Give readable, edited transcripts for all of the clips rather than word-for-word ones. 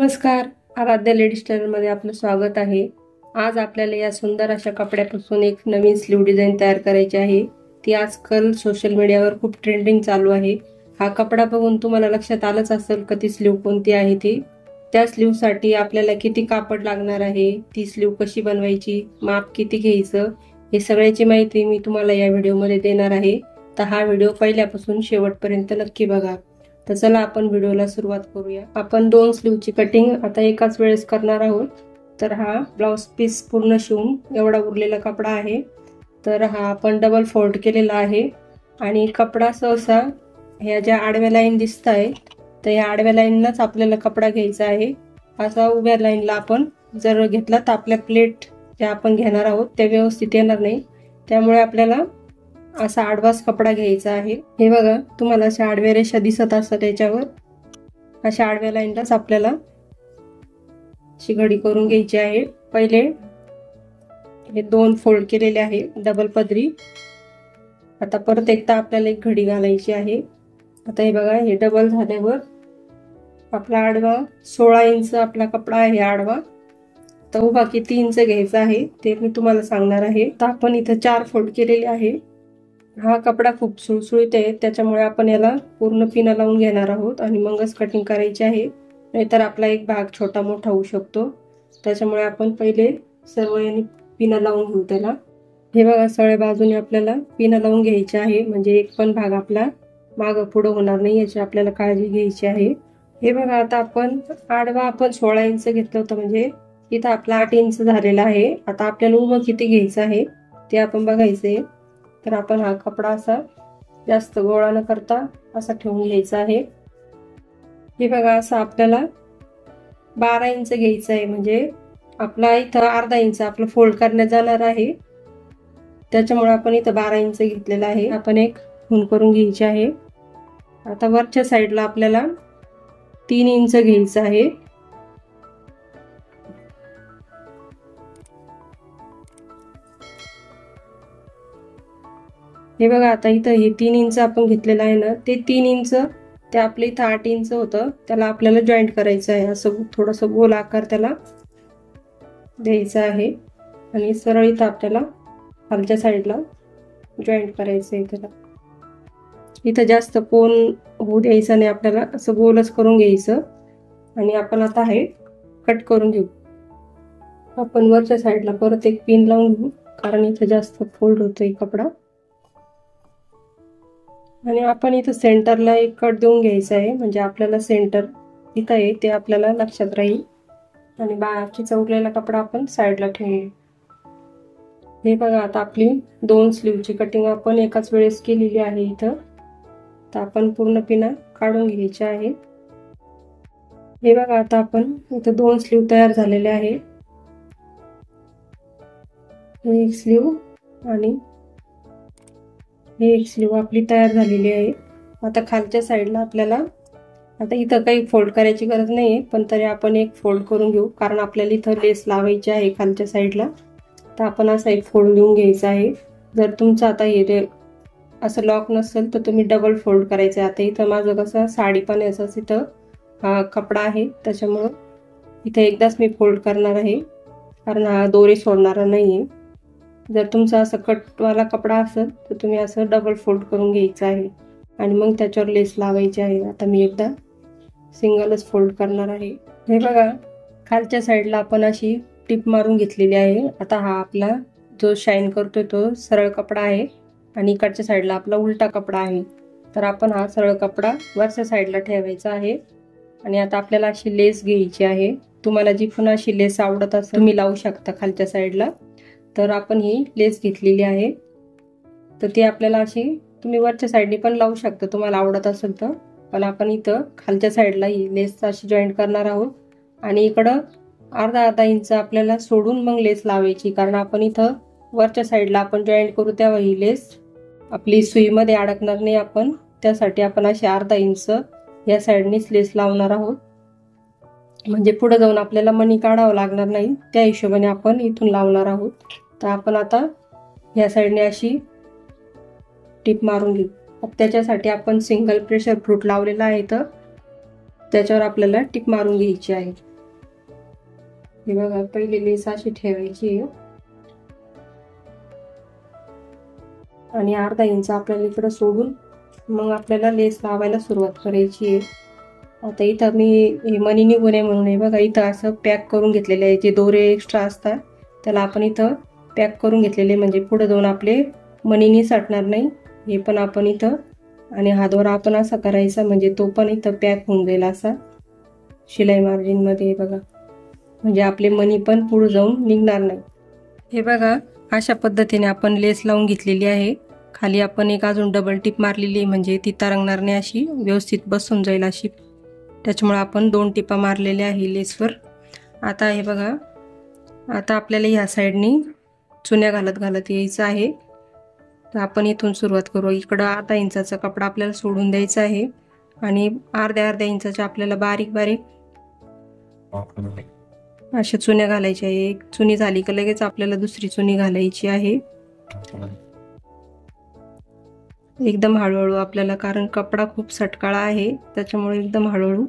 नमस्कार, आराध्या लेडीज टेलरमध्ये आपलं स्वागत आहे। आज आपल्याला या सुंदर अशा कपड्यापासून एक नवीन स्लीव डिझाइन तयार करायची आहे। ती आजकाल सोशल मीडियावर खूप ट्रेंडिंग चालू आहे। हा कपडा बघून तुम्हाला लक्षात आलंच असेल की ती स्लीव कोणती आहे ती। त्या स्लीव साठी आपल्याला किती कापड लागणार आहे, ती स्लीव कशी बनवायची, माप किती घ्यायचं, हे सगळ्याची माहिती मी तुम्हाला या व्हिडिओमध्ये देणार आहे। तर हा व्हिडिओ पहिल्यापासून शेवटपर्यंत नक्की बघा। तर चला आपण व्हिडिओला सुरुवात करूया। आपण दोन स्लीवची कटिंग आता एकाच वेळेस करणार आहोत। तर हा ब्लाउज पीस पूर्ण शिवून एवढा उरलेला कपडा आहे। तर हा आपण डबल फोल्ड केलेला आहे आणि कपडा सहसा ह्या ज्या आडव्या लाईन दिसत आहे तर या आडव्या लाईनलाच आपल्याला कपडा घ्यायचा आहे। असा उभ्या लाईनला आपण जर घेतला तर आपल्या प्लेट ज्या आपण घेणार आहोत त्या व्यवस्थित येणार नाही। त्यामुळे आपल्याला असा आडवाच कपडा घ्यायचा आहे। हे बघा, तुम्हाला अशा आडव्या रेषा दिसत असतात, त्याच्यावर अशा आडव्या लाईनलाच आपल्याला अशी घडी करून घ्यायची आहे। पहिले हे दोन फोल्ड केलेले आहे डबल पदरी। आता परत एकदा आपल्याला एक घडी घालायची आहे। आता हे बघा, हे डबल झाल्यावर आपला आडवा 16 इंच आपला कपडा आहे आडवा। तर उभा किती इंच घ्यायचा आहे ते मी तुम्हाला सांगणार आहे। तर आपण इथे 4 फोल्ड केलेले आहे। हा कपडा खूप सुळसुळीत आहे, त्याच्यामुळे आपण याला पूर्ण पिना लावून घेणार आहोत आणि मगच कटिंग करायची आहे, नाहीतर आपला एक भाग छोटा मोठा होऊ शकतो। त्याच्यामुळे आपण पहिले सर्व याने पिना लावून घेऊ त्याला। हे बघा, सगळ्या बाजूने आपल्याला पिना लावून घ्यायची आहे, म्हणजे एक पण भाग आपला मागं पुढं होणार नाही याची आपल्याला काळजी घ्यायची आहे। हे बघा, आता आपण आडवा आपण 16 इंच घेतलं होतं, म्हणजे इथं आपला 8 इंच झालेला आहे। आता आपल्याला उभं किती घ्यायचं आहे ते आपण बघायचंय। तर आपण हा कपडा असा जास्त गोळा न करता असा ठेवून घ्यायचा आहे। हे बघा, असं आपल्याला 12 इंच घ्यायचं आहे, म्हणजे आपला इथं अर्धा इंच आपलं फोल्ड करण्यात जाणार आहे, त्याच्यामुळे आपण इथं 12 इंच घेतलेला आहे। आपण एक खूण करून घ्यायची आहे। आता वरच्या साईडला आपल्याला 3 इंच घ्यायचं आहे। हे बघा, आता इथं हे 3 इंच आपण घेतलेलं आहे ना, ते 3 इंच ते आपलं इथं 8 इंच होतं, त्याला आपल्याला जॉईंट करायचं आहे। असं थोडंसं गोल आकार त्याला द्यायचा आहे आणि सरळ इथं आपल्याला खालच्या साईडला जॉईंट करायचं आहे त्याला। इथं जास्त कोन होऊ द्यायचा नाही आपल्याला, असं गोलच करून घ्यायचं आणि आपण आता हे कट करून घेऊ। आपण वरच्या साईडला परत एक पिन लावून घेऊ, कारण इथं जास्त फोल्ड होतोय कपडा। आणि आपण इथं सेंटरला एक कट देऊन घ्यायचा आहे, म्हणजे आपल्याला सेंटर इथं आहे ते आपल्याला लक्षात राहील आणि बाकीचा उरलेला कपडा आपण साईडला ठेवू। हे बघा, आता आपली दोन स्लीवची कटिंग आपण एकाच वेळेस केलेली आहे इथं। तर आपण पूर्ण पिना काढून घ्यायची आहे। हे बघा, आता आपण इथं दोन स्लीव तयार झालेले आहे। ही एक स्लीव आणि ही एक स्लीव आपली तयार झालेली आहे। आता खालच्या साईडला आपल्याला आता इथं काही फोल्ड करायची गरज नाहीये, पण तरी आपण एक फोल्ड करून घेऊ, कारण आपल्याला इथं लेस लावायची आहे खालच्या साईडला। तर आपण असा एक फोल्ड देऊन घ्यायचा आहे। जर तुमचं आता हे असं लॉक नसेल तर तुम्ही डबल फोल्ड करायचं आहे। आता इथं माझं कसं साडी पण याचाच इथं हा कपडा आहे, त्याच्यामुळं इथं एकदाच मी फोल्ड करणार आहे, कारण हा दोरे सोडणारा नाहीये। जर तुमचा असं कटवाला कपडा असेल तर तुम्ही असं डबल फोल्ड करून घ्यायचं आहे आणि मग त्याच्यावर लेस लावायची आहे। आता मी एकदा सिंगलच फोल्ड करणार आहे। हे बघा, खालच्या साईडला आपण अशी टिप मारून घेतलेली आहे। आता हा आपला जो शाईन करतोय तो सरळ कपडा आहे आणि इकडच्या साईडला आपला उलटा कपडा आहे। तर आपण हा सरळ कपडा वरच्या साईडला ठेवायचा आहे आणि आता आपल्याला अशी लेस घ्यायची आहे। तुम्हाला जी पण अशी लेस आवडत असेल तुम्ही लावू शकता खालच्या साईडला। तर आपण ही लेस घेतलेली आहे, तर ती आपल्याला अशी तुम्ही वरच्या साईडने पण लावू शकता तुम्हाला आवडत असेल तर, पण आपण इथं खालच्या साईडला ही लेस अशी जॉईंट करणार आहोत आणि इकडं अर्धा इंच आपल्याला सोडून मग लेस लावायची, कारण आपण इथं वरच्या साईडला आपण जॉईंट करू तेव्हा ही लेस आपली सुईमध्ये अडकणार नाही। आपण त्यासाठी आपण अशी अर्धा इंच या साईडनीच लेस लावणार आहोत, म्हणजे पुढे जाऊन आपल्याला मणी काढावं लागणार नाही, त्या हिशोबाने आपण इथून लावणार आहोत। तर आपण आता या साईडने अशी टिप मारून घेऊ। त्याच्यासाठी आपण सिंगल प्रेशर फ्रूट लावलेला आहे, तर त्याच्यावर आपल्याला टिप मारून घ्यायची आहे। हे बघा, पहिली लेस अशी ठेवायची आहे आणि अर्धा इंच आपल्याला इकडं सोडून मग आपल्याला लेस लावायला सुरुवात करायची आहे. आता इथं मी हे मणी निघू नये म्हणून हे बघा इथं असं पॅक करून घेतलेले आहे. जे दोरे एक्स्ट्रा असतात त्याला आपण इथं पॅक करून घेतलेले, म्हणजे पुढे जाऊन आपले मणी निसटणार नाही. हे पण आपण इथं, आणि हा दोरा आपण असा करायचा म्हणजे तो पण इथं पॅक होऊन जाईल असा शिलाई मार्जिनमध्ये. बघा, म्हणजे आपले मणी पण पुढे जाऊन निघणार नाही. हे बघा, अशा पद्धतीने आपण लेस लावून घेतलेली आहे. खाली आपण एक अजून डबल टिप मारलेली आहे, म्हणजे ती तरंगणार नाही, अशी व्यवस्थित बसून जाईल अशी. त्याच्यामुळे आपण 2 टिपा मारलेल्या आहे लेसवर. आता हे बघा, आता आपल्याला ह्या साईडनी चुन्या घालत घालत यायचं आहे. तर आपण इथून सुरुवात करू. इकडं अर्धा इंचाचा कपडा आपल्याला सोडून द्यायचा आहे आणि अर्ध्या इंचाच्या आपल्याला बारीक बारीक अशा चुन्या घालायच्या आहे. एक चुनी झाली का लगेच आपल्याला दुसरी चुनी घालायची आहे. एकदम हळूहळू आपल्याला, कारण कपडा खूप सटकाळा आहे त्याच्यामुळे एकदम हळूहळू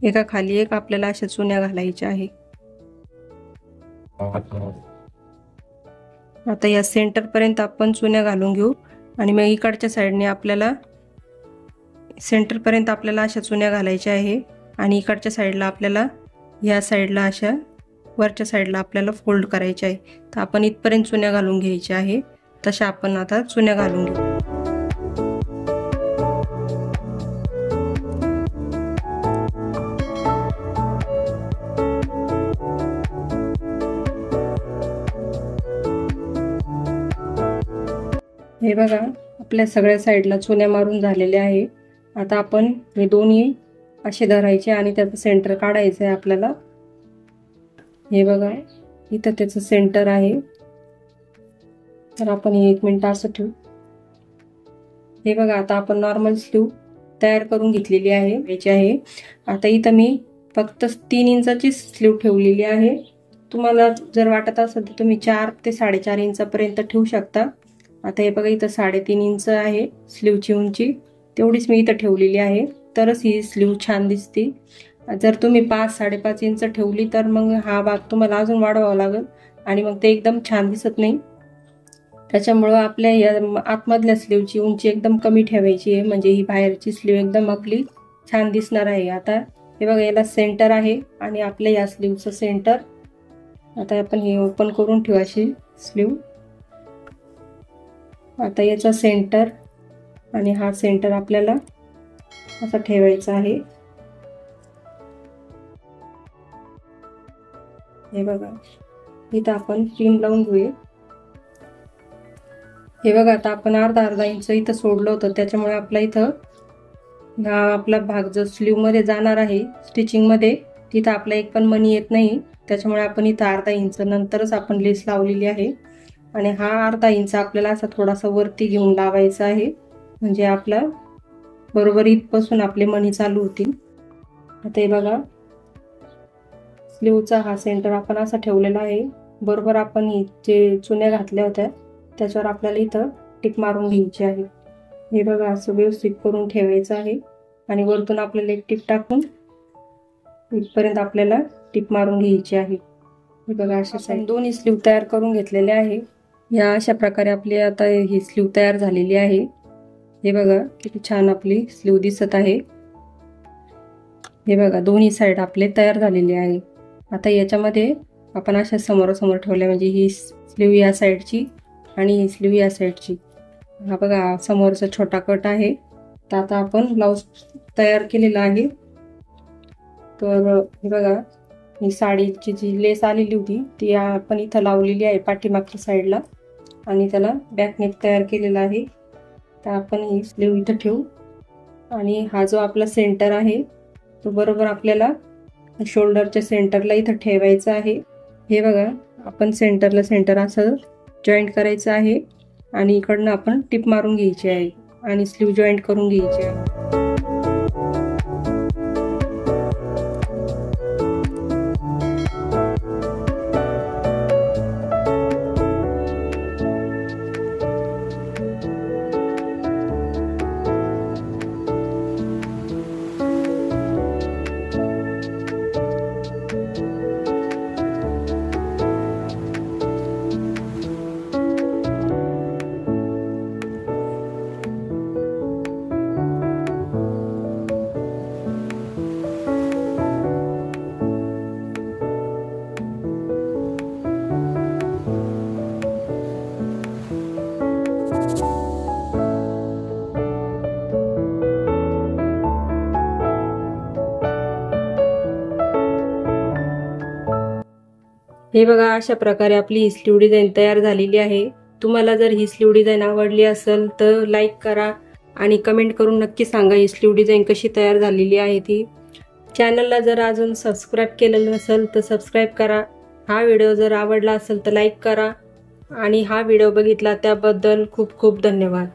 एका खाली एक आपल्याला अशा चुन्या घालायच्या आहे. आता या सेंटर पर्यंत आपण चुन्या घालून घेऊ आणि मग इकडच्या साईडने आपल्याला सेंटर पर्यंत आपल्याला अशा चुन्या घालायच्या आहे आणि इकडच्या साईडला आपल्याला या साईडला अशा वरच्या साईडला आपल्याला फोल्ड करायचे आहे. तर आपण इथपर्यंत चुन्या घालून घ्यायच्या आहे. तशा आपण आता चुन्या घालून घेऊ. हे बघा, आपल्या सगळ्या साईडला चुन्या मारून झालेल्या आहे. आता आपण हे दोन्ही असे धरायचे आणि त्याचं सेंटर काढायचं आहे आपल्याला. हे बघा, इथं त्याचं सेंटर आहे. तर आपण हे 1 मिनिट असं ठेवू. हे बघा, आता आपण नॉर्मल स्लीव तयार करून घेतलेली आहे. आता इथं मी फक्त 3 इंचाची स्लीव ठेवलेली आहे. तुम्हाला जर वाटत असेल तर तुम्ही 4 ते 4.5 इंचापर्यंत ठेवू शकता. आता हे बघा, इथं 3.5 इंच आहे स्लीवची उंची, तेवढीच मी इथं ठेवलेली आहे. तरच ही स्लीव छान दिसते. जर तुम्ही 5-5.5 इंच ठेवली तर मग हा भाग तुम्हाला अजून वाढवावा लागेल आणि मग ते एकदम छान दिसत नाही. त्याच्यामुळं आपल्या या आतमधल्या स्लीवची उंची एकदम कमी ठेवायची आहे, म्हणजे ही बाहेरची स्लीव एकदम आपली छान दिसणार आहे. आता हे बघा, याला सेंटर आहे आणि आपल्या या स्लीवचं सेंटर. आता आपण हे ओपन करून ठेवू अशी स्लीव. आता याचा सेंटर आणि हा सेंटर आपल्याला असा ठेवायचा आहे. हे बघा, इथं आपण पिन लावून घेऊया. हे बघा, आता आपण अर्धा इंच इथं सोडलं होतं, त्याच्यामुळे आपला इथं हा आपला भाग जो स्लीव मध्ये जाणार आहे स्टिचिंग मध्ये, तिथं आपला एक पण मणी येत नाही. त्याच्यामुळे आपण इथं अर्धा इंच नंतरच आपण लेस लावलेली आहे आणि हा अर्धा इंच आपल्याला असा थोडासा वरती घेऊन लावायचा आहे, म्हणजे आपला बरोबर इथपासून आपले मणी चालू होतील. आता हे बघा, स्लीवचा हा सेंटर आपण असा ठेवलेला आहे. बरोबर आपण जे चुन्या घातल्या होत्या त्याच्यावर आपल्याला इथं टिप मारून घ्यायची आहे. हे बघा, असं व्यवस्थित करून ठेवायचं आहे आणि वरतून आपल्याला एक टिप टाकून इथपर्यंत आपल्याला टिप मारून घ्यायची आहे. हे बघा, अशा साईड दोन्ही स्लीव तयार करून घेतलेले आहे. या अशा प्रकारे आपली आता ही स्लीव तयार झालेली आहे. हे बघा, किती छान आपली स्लीव दिसत आहे. हे बघा, दोन्ही साईड आपले तयार झालेले आहे. आता याच्यामध्ये आपण अशा समोरासमोर ठेवल्या, म्हणजे ही स्लीव या साईडची आणि ही स्लीव या साईडची. हा बघा, समोरचा छोटा कट आहे. तर आता आपण ब्लाऊज तयार केलेला आहे. तर हे बघा, ही साडीची जी लेस आलेली होती ती आपण इथं लावलेली आहे पाठीमागच्या साईडला आणि त्याला बॅक नेक तयार केलेला आहे. तर आपण ही स्लीव इथं ठेवू आणि हा जो आपला सेंटर आहे तो बरोबर आपल्याला शोल्डरच्या सेंटरला इथं ठेवायचा आहे. हे बघा, आपण सेंटरला सेंटर असं जॉईंट करायचं आहे आणि इकडनं आपण टिप मारून घ्यायची आहे आणि स्लीव जॉईंट करून घ्यायची आहे. हे बघा, अशा प्रकारे आपली ही स्लीव डिझाईन तयार झालेली आहे। तुम्हाला जर ही स्लीव डिझाईन आवडली असेल तर लाईक करा आणि कमेंट करून नक्की सांगा ही स्लीव डिझाईन कशी तयार झालेली आहे ती। चॅनलला जर अजून सबस्क्राईब केलेलं नसेल तर सबस्क्राईब करा। हा व्हिडिओ जर आवडला असेल तर लाईक करा आणि हा व्हिडिओ बघितला त्याबद्दल खूप खूप धन्यवाद।